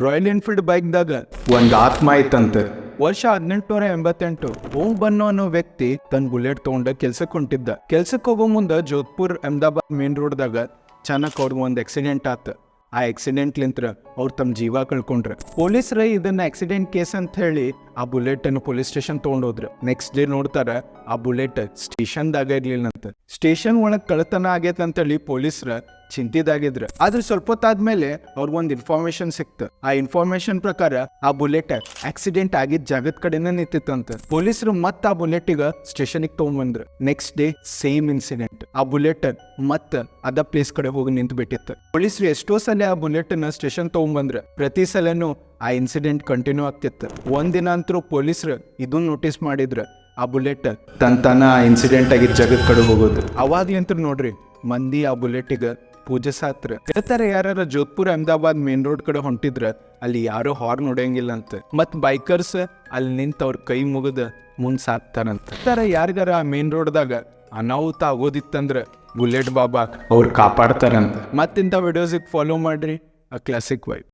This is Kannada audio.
ರಾಯಲ್ ಎನ್ಫೀಲ್ಡ್ ಬೈಕ್ದಾಗ ಒಂದು ಆತ್ಮ ಐತಂತೆ. ವರ್ಷ 1888 ಓಂ ಬನ್ನೋ ಅನ್ನೋ ವ್ಯಕ್ತಿ ತನ್ನ ಬುಲೆಟ್ ತಗೊಂಡ ಕೆಲ್ಸಕ್ಕೆ ಹೊಂಟಿದ್ದ. ಕೆಲ್ಸಕ್ಕೆ ಹೋಗೋ ಮುಂದೆ ಜೋಧ್ಪುರ್ ಅಹಮದಾಬಾದ್ ಮೇನ್ ರೋಡ್ದಾಗ ಚಾನಕ್ ಅವ್ರಿಗೆ ಒಂದು ಆಕ್ಸಿಡೆಂಟ್ ಆತ. ಆ ಆಕ್ಸಿಡೆಂಟ್ಲಿಂತ್ರ ಅವ್ರು ತಮ್ಮ ಜೀವ ಕಳ್ಕೊಂಡ್ರು. ಪೊಲೀಸರ ಇದನ್ನ ಆಕ್ಸಿಡೆಂಟ್ ಕೇಸ್ ಅಂತ ಹೇಳಿ ಆ ಬುಲೆಟ್ ಅನ್ನು ಪೊಲೀಸ್ ಸ್ಟೇಷನ್ ತಗೊಂಡೋದ್ರು. ನೆಕ್ಸ್ಟ್ ಡೇ ನೋಡ್ತಾರ ಆ ಬುಲೆಟ್ ಸ್ಟೇಷನ್ದಾಗ ಇರ್ಲಿಲ್ಲಂತ. ಸ್ಟೇಷನ್ ಒಳಗ್ ಕಳ್ಳತನ ಆಗೈತಂತೇಳಿ ಪೊಲೀಸರ ಚಿಂತಿದಾಗಿದ್ರು. ಆದ್ರೆ ಸ್ವಲ್ಪ ಹೊತ್ತಾದ್ಮೇಲೆ ಅವ್ರಿಗೊಂದು ಇನ್ಫಾರ್ಮೇಶನ್ ಸಿಕ್ತು. ಆ ಇನ್ಫಾರ್ಮೇಶನ್ ಪ್ರಕಾರ ಆ ಬುಲೆಟ್ ಆಕ್ಸಿಡೆಂಟ್ ಆಗಿದ್ದ ಜಾಗದ ಕಡೆನ ನಿಂತಿತ್ತಂತ. ಪೊಲೀಸರು ಮತ್ತ ಆ ಬುಲೆಟ್ ಗ ಸ್ಟೇಷನ್ಗೆ ತಗೊಂಡ್ಬಂದ್ರು. Next day same incident. ಆ ಬುಲೆಟ್ ಮತ್ತ ಅದ ಪ್ಲೇಸ್ ಕಡೆ ಹೋಗಿ ನಿಂತು ಬಿಟ್ಟಿತ್ತು. ಪೊಲೀಸರು ಎಷ್ಟೋ ಸಲ ಆ ಬುಲೆಟ್ ನ ಸ್ಟೇಷನ್ ತಗೊಂಡ್ಬಂದ್ರ. ಪ್ರತಿ ಸಲನು ಆ ಇನ್ಸಿಡೆಂಟ್ ಕಂಟಿನ್ಯೂ ಆಗ್ತಿತ್ತು. ಒಂದಿನ ಅಂತರೂ ಪೊಲೀಸರು ಇದನ್ನ ನೋಟಿಸ್ ಮಾಡಿದ್ರ, ಆ ಬುಲೆಟ್ ತನ್ನ ಇನ್ಸಿಡೆಂಟ್ ಆಗಿದ್ದ ಜಾಗದ ಕಡೆ ಹೋಗೋದು. ಅವಾಗ್ಲಿಂತ ನೋಡ್ರಿ ಮಂದಿ ಆ ಬುಲೆಟಿಗೆ ಪೂಜಿಸಾತ್ರ. ಹೇಳ್ತಾರೆ ಯಾರ ಜೋಧ್ಪುರ್ ಅಹಮದಾಬಾದ್ ಮೇನ್ ರೋಡ್ ಕಡೆ ಹೊಂಟಿದ್ರ ಅಲ್ಲಿ ಯಾರೋ ಹಾರ್ನ್ ಹೊಡೆಯಂಗಿಲ್ಲ ಅಂತ. ಮತ್ ಬೈಕರ್ಸ್ ಅಲ್ಲಿ ನಿಂತ ಅವ್ರ ಕೈ ಮುಗಿದ ಮುಂದ್ ಸಾಕ್ತಾರಂತ. ಯಾರಿಗಾರ ಆ ಮೇನ್ ರೋಡ್ದಾಗ ಅನಾಹುತ ಆಗೋದಿತ್ತಂದ್ರ ಬುಲೆಟ್ ಬಾಬಾ ಅವ್ರು ಕಾಪಾಡ್ತಾರಂತ. ಮತ್ತಿಂಥ ವಿಡಿಯೋಸಿಗೆ ಫಾಲೋ ಮಾಡ್ರಿ ಅ ಕ್ಲಾಸಿಕ್ ವೈಬ್.